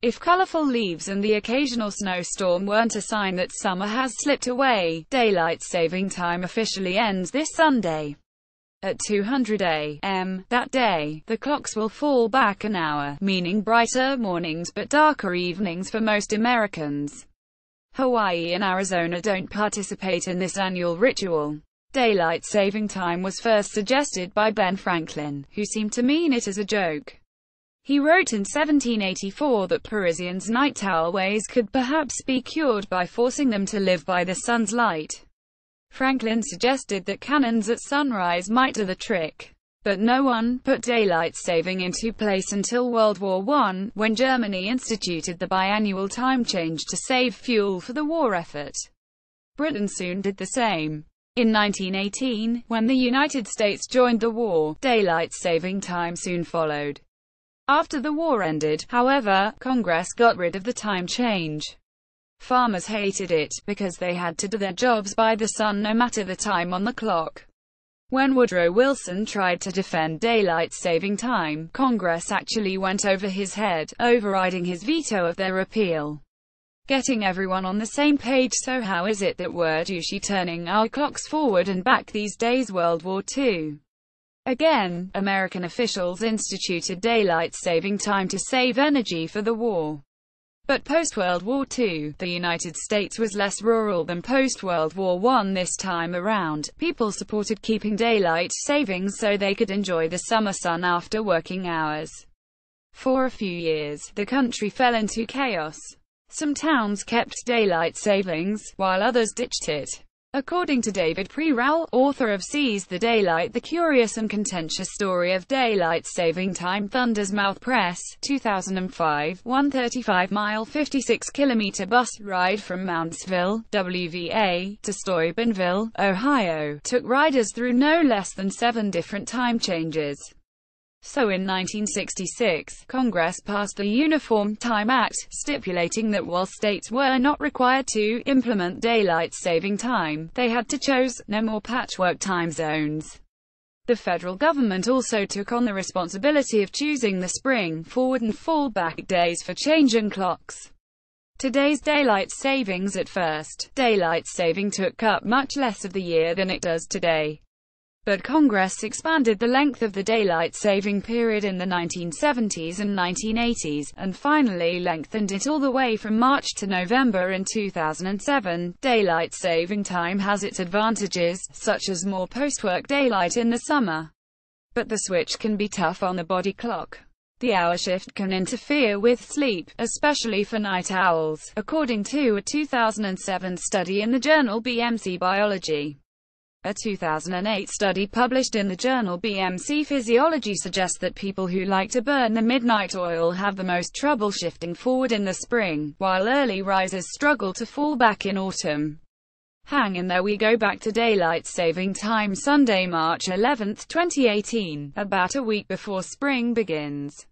If colorful leaves and the occasional snowstorm weren't a sign that summer has slipped away, daylight saving time officially ends this Sunday. At 2:00 a.m. that day, the clocks will fall back an hour, meaning brighter mornings but darker evenings for most Americans. Hawaii and Arizona don't participate in this annual ritual. Daylight saving time was first suggested by Ben Franklin, who seemed to mean it as a joke. He wrote in 1784 that Parisians' night owl ways could perhaps be cured by forcing them to live by the sun's light. Franklin suggested that cannons at sunrise might do the trick. But no one put daylight saving into place until World War I, when Germany instituted the biannual time change to save fuel for the war effort. Britain soon did the same. In 1918, when the United States joined the war, daylight saving time soon followed. After the war ended, however, Congress got rid of the time change. Farmers hated it, because they had to do their jobs by the sun no matter the time on the clock. When Woodrow Wilson tried to defend daylight saving time, Congress actually went over his head, overriding his veto of their repeal. Getting everyone on the same page. So how is it that we're turning our clocks forward and back these days? World War II. Again, American officials instituted daylight saving time to save energy for the war. But post-World War II, the United States was less rural than post-World War I. This time around, people supported keeping daylight savings so they could enjoy the summer sun after working hours. For a few years, the country fell into chaos. Some towns kept daylight savings, while others ditched it. According to David Pre-Rowell, author of Seize the Daylight: The Curious and Contentious Story of Daylight Saving Time, Thunder's Mouth Press, 2005, 135-mile 56-kilometer bus ride from Moundsville, WVA, to Steubenville, Ohio, took riders through no less than 7 different time changes. So in 1966, Congress passed the Uniform Time Act, stipulating that while states were not required to implement daylight saving time, they had to choose no more patchwork time zones. The federal government also took on the responsibility of choosing the spring forward and fall back days for changing clocks. Today's daylight savings. At first, daylight saving took up much less of the year than it does today. But Congress expanded the length of the daylight saving period in the 1970s and 1980s, and finally lengthened it all the way from March to November in 2007. Daylight saving time has its advantages, such as more post-work daylight in the summer. But the switch can be tough on the body clock. The hour shift can interfere with sleep, especially for night owls, according to a 2007 study in the journal BMC Biology. A 2008 study published in the journal BMC Physiology suggests that people who like to burn the midnight oil have the most trouble shifting forward in the spring, while early risers struggle to fall back in autumn. Hang in there, we go back to daylight saving time Sunday, March 11, 2018, about a week before spring begins.